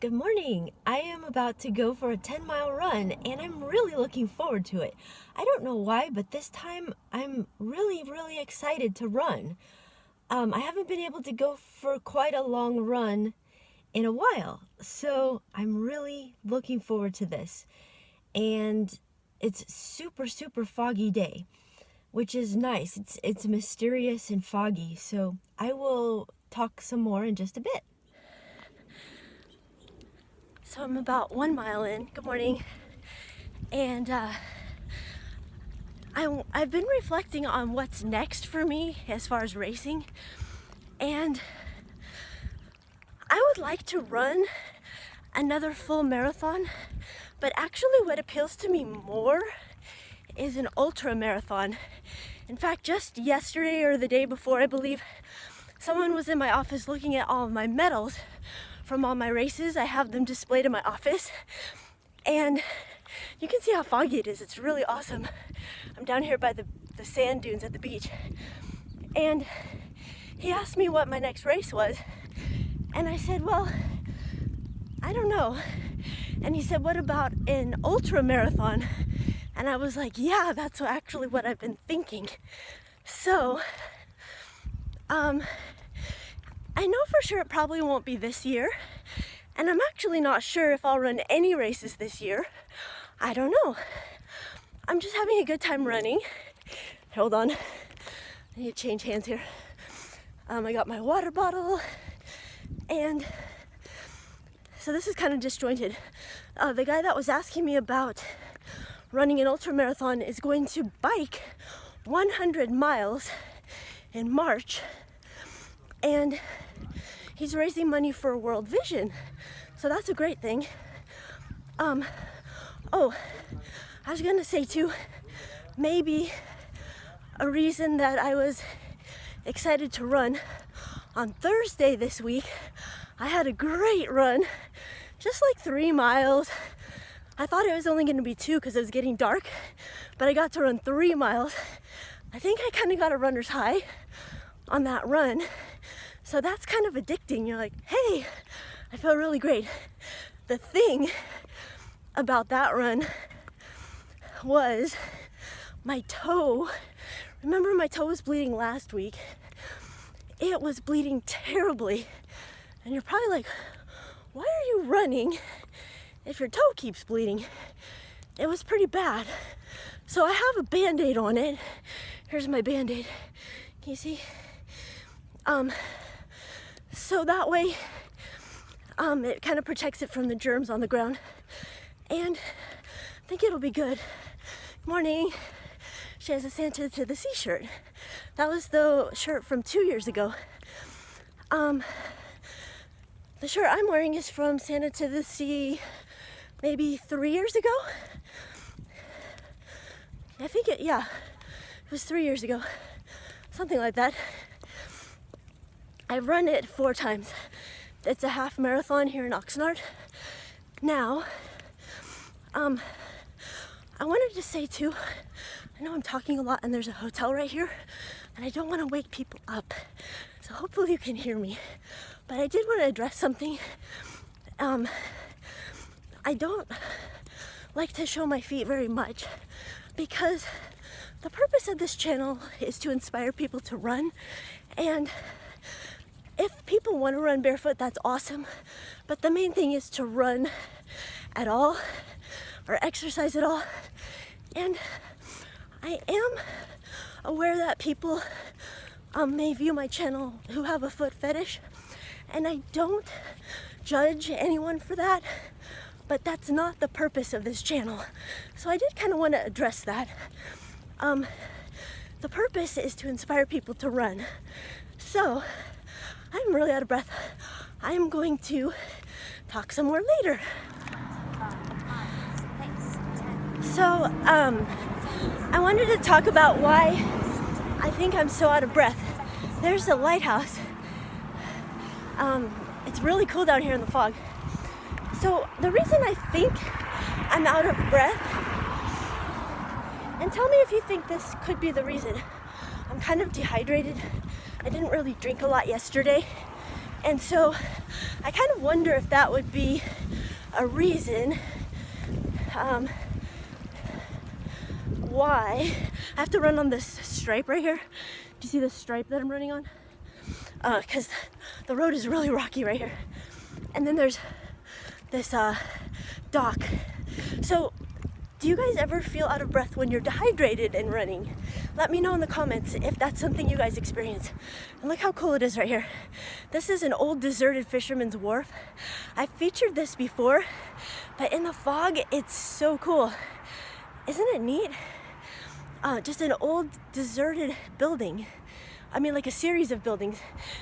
Good morning. I am about to go for a 10-mile run and I'm really looking forward to it. I don't know why, but this time I'm really excited to run. I haven't been able to go for quite a long run in a while, so I'm really looking forward to this. And it's super foggy day, which is nice. It's mysterious and foggy, so I will talk some more in just a bit. So I'm about 1 mile in. Good morning. And I've been reflecting on what's next for me as far as racing. And I would like to run another full marathon, but actually what appeals to me more is an ultra marathon. In fact, just yesterday or the day before, I believe, someone was in my office looking at all of my medals from all my races. I have them displayed in my office, and you can see how foggy it is. It's really awesome. I'm down here by the sand dunes at the beach, and he asked me what my next race was, and I said, well, I don't know. And he said, what about an ultra marathon? And I was like, yeah, that's actually what I've been thinking. So I know for sure it probably won't be this year, and I'm actually not sure if I'll run any races this year. I don't know. I'm just having a good time running. Hold on, I need to change hands here. I got my water bottle, and so this is kind of disjointed. The guy that was asking me about running an ultra marathon is going to bike 100 miles in March, and he's raising money for World Vision, so that's a great thing. Oh, I was gonna say too, maybe a reason that I was excited to run on Thursday this week, I had a great run, just like 3 miles. I thought it was only gonna be 2 because it was getting dark, but I got to run 3 miles. I think I kind of got a runner's high on that run. So that's kind of addicting. You're like, hey, I feel really great. The thing about that run was my toe. Remember, my toe was bleeding last week. It was bleeding terribly. And you're probably like, why are you running if your toe keeps bleeding? It was pretty bad. So I have a Band-Aid on it. Here's my Band-Aid. Can you see? So that way, it kind of protects it from the germs on the ground, and I think it'll be good. Morning. She has a Santa to the Sea shirt. That was the shirt from 2 years ago. The shirt I'm wearing is from Santa to the Sea maybe 3 years ago. I think it was 3 years ago, something like that. I've run it 4 times. It's a half marathon here in Oxnard. Now, I wanted to say too, I know I'm talking a lot and there's a hotel right here, and I don't want to wake people up, so hopefully you can hear me. But I did want to address something. I don't like to show my feet very much because the purpose of this channel is to inspire people to run, and if people want to run barefoot, that's awesome, but the main thing is to run at all or exercise at all. And I am aware that people may view my channel who have a foot fetish, and I don't judge anyone for that, but that's not the purpose of this channel. So I did kind of want to address that. The purpose is to inspire people to run. So I'm really out of breath. I am going to talk some more later. So, I wanted to talk about why I think I'm so out of breath. There's a lighthouse. It's really cool down here in the fog. So the reason I think I'm out of breath, and tell me if you think this could be the reason. I'm kind of dehydrated. I didn't really drink a lot yesterday. And so I kind of wonder if that would be a reason why I have to run on this stripe right here. Do you see this stripe that I'm running on? Because the road is really rocky right here. And then there's this dock. So do you guys ever feel out of breath when you're dehydrated and running? Let me know in the comments if that's something you guys experience. And look how cool it is right here. This is an old deserted Fisherman's Wharf. I've featured this before, but in the fog, it's so cool. Isn't it neat? Just an old deserted building. I mean, like a series of buildings.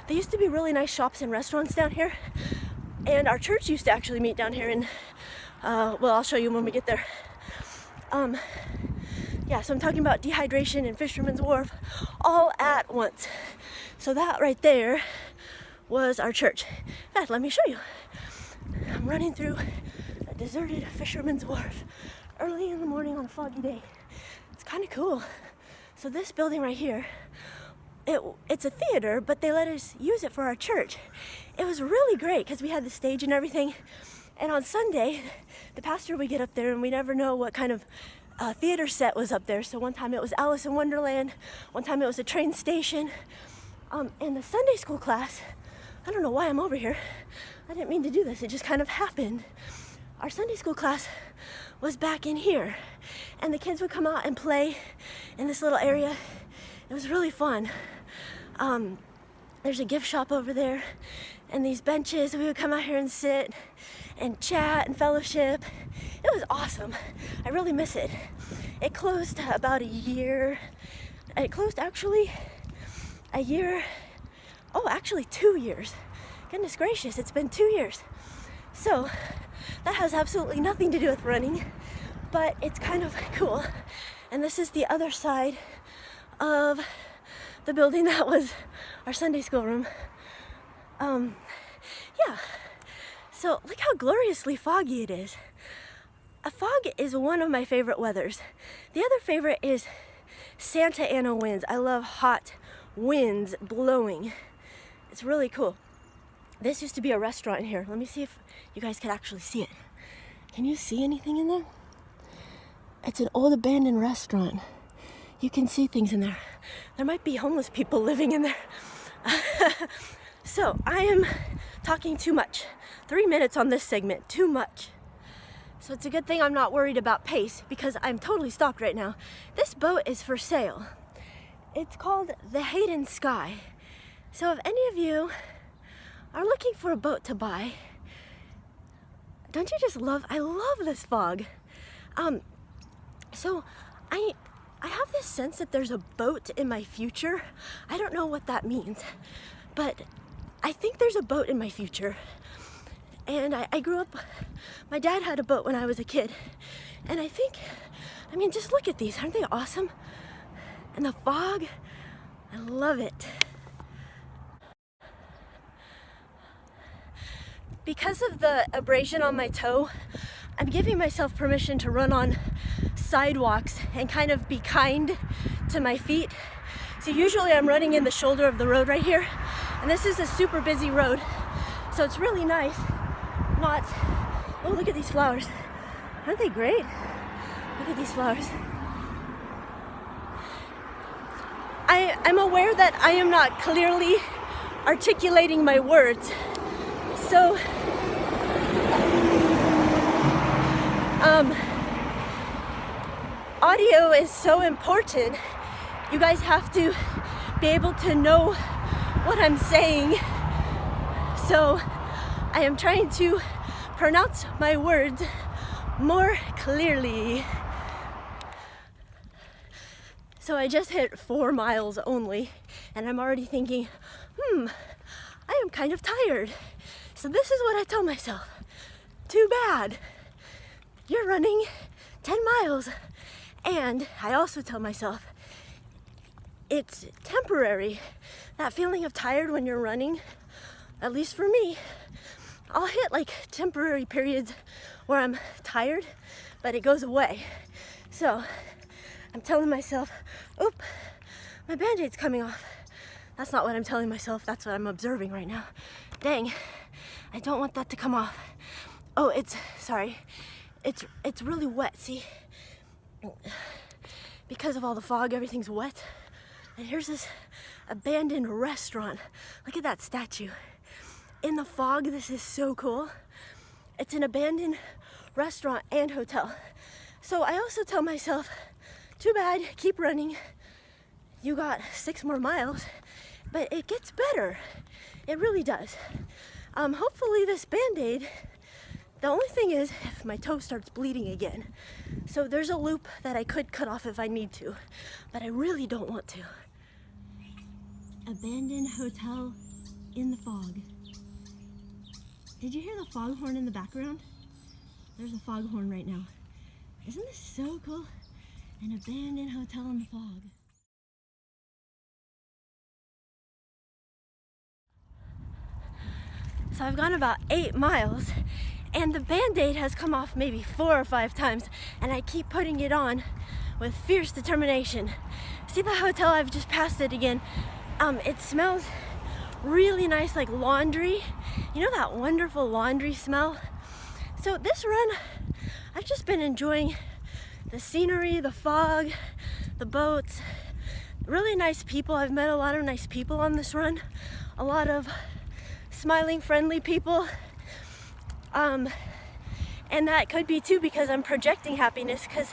There used to be really nice shops and restaurants down here. And our church used to actually meet down here, and well, I'll show you when we get there. Yeah, so I'm talking about dehydration and Fisherman's Wharf all at once. So that right there was our church. In fact, let me show you. I'm running through a deserted Fisherman's Wharf early in the morning on a foggy day. It's kind of cool. So this building right here, it's a theater, but they let us use it for our church. It was really great because we had the stage and everything. And on Sunday, the pastor would get up there, and we never know what kind of theater set was up there. So one time it was Alice in Wonderland, one time it was a train station. And the Sunday school class, I don't know why I'm over here. I didn't mean to do this, it just kind of happened. Our Sunday school class was back in here, and the kids would come out and play in this little area. It was really fun. There's a gift shop over there, and these benches, we would come out here and sit and chat and fellowship. It was awesome. I really miss it. It closed about a year. It closed actually a year. Oh, actually 2 years. Goodness gracious, it's been 2 years. So that has absolutely nothing to do with running, but it's kind of cool. And this is the other side of the building that was our Sunday school room. Yeah. So look how gloriously foggy it is. A fog is one of my favorite weathers. The other favorite is Santa Ana winds. I love hot winds blowing. It's really cool. This used to be a restaurant in here. Let me see if you guys can actually see it. Can you see anything in there? It's an old abandoned restaurant. You can see things in there. There might be homeless people living in there. So I am talking too much. 3 minutes on this segment, too much. So it's a good thing I'm not worried about pace because I'm totally stopped right now. This boat is for sale. It's called the Hayden Sky. So if any of you are looking for a boat to buy, don't you just love, I love this fog. So I have this sense that there's a boat in my future. I don't know what that means, but I think there's a boat in my future. And I grew up, my dad had a boat when I was a kid. And I mean, just look at these, aren't they awesome? And the fog, I love it. Because of the abrasion on my toe, I'm giving myself permission to run on sidewalks and kind of be kind to my feet. So usually I'm running in the shoulder of the road right here, and this is a super busy road. So it's really nice not, oh, look at these flowers. Aren't they great? Look at these flowers. I'm aware that I am not clearly articulating my words. So, audio is so important. You guys have to be able to know what I'm saying. So, I am trying to pronounce my words more clearly. So I just hit 4 miles only, and I'm already thinking, I am kind of tired. So this is what I tell myself. Too bad. You're running 10 miles. And I also tell myself, it's temporary. That feeling of tired when you're running, at least for me, I'll hit like temporary periods where I'm tired, but it goes away. So I'm telling myself, oop, my Band-Aid's coming off. That's not what I'm telling myself, that's what I'm observing right now. Dang, I don't want that to come off. Oh, sorry. It's really wet, see? Because of all the fog, everything's wet. And here's this abandoned restaurant. Look at that statue. In the fog, this is so cool. It's an abandoned restaurant and hotel. So I also tell myself, too bad, keep running. You got 6 more miles, but it gets better. It really does. Hopefully this Band-Aid, the only thing is if my toe starts bleeding again. So there's a loop that I could cut off if I need to, but I really don't want to. Abandoned hotel in the fog. Did you hear the foghorn in the background? There's a foghorn right now. Isn't this so cool? An abandoned hotel in the fog. So I've gone about 8 miles and the Band-Aid has come off maybe 4 or 5 times and I keep putting it on with fierce determination. See the hotel? I've just passed it again. It smells really nice, like laundry. You know that wonderful laundry smell? So this run, I've just been enjoying the scenery, the fog, the boats, really nice people. I've met a lot of nice people on this run. A lot of smiling, friendly people. And that could be too because I'm projecting happiness because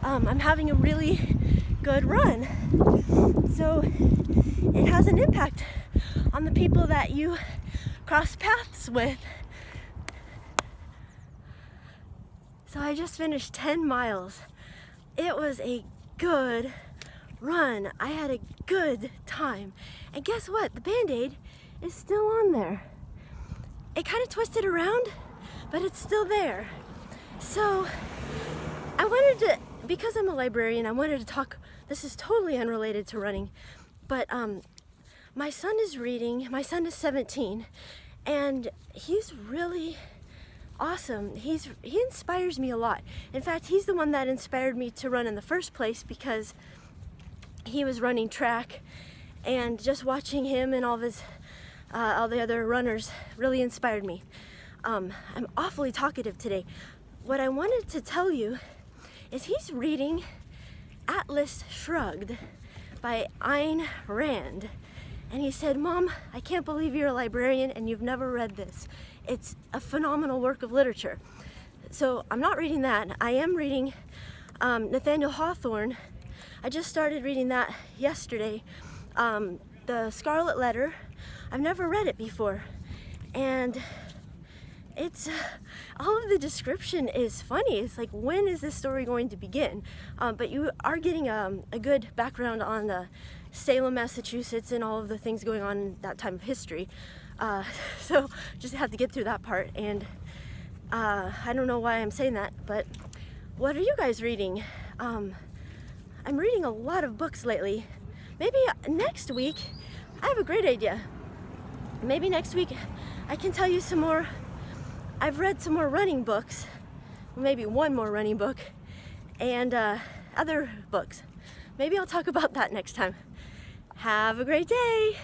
I'm having a really good run. So it has an impact on the people that you cross paths with. So I just finished 10 miles. It was a good run. I had a good time. And guess what? The Band-Aid is still on there. It kind of twisted around, but it's still there. So I wanted to, because I'm a librarian, I wanted to talk, this is totally unrelated to running, but my son is reading, my son is 17, and he's really awesome. He inspires me a lot. In fact, he's the one that inspired me to run in the first place because he was running track, and just watching him and all the other runners really inspired me. I'm awfully talkative today. What I wanted to tell you is he's reading Atlas Shrugged by Ayn Rand. And he said, "Mom, I can't believe you're a librarian and you've never read this. It's a phenomenal work of literature." So I'm not reading that. I am reading Nathaniel Hawthorne. I just started reading that yesterday. The Scarlet Letter. I've never read it before. And it's, all of the description is funny. It's like, when is this story going to begin? But you are getting a good background on Salem, Massachusetts, and all of the things going on in that time of history. So just have to get through that part. And I don't know why I'm saying that, but what are you guys reading? I'm reading a lot of books lately. Maybe next week, I have a great idea. Maybe next week I can tell you some more. I've read some more running books, maybe one more running book, and other books. Maybe I'll talk about that next time. Have a great day.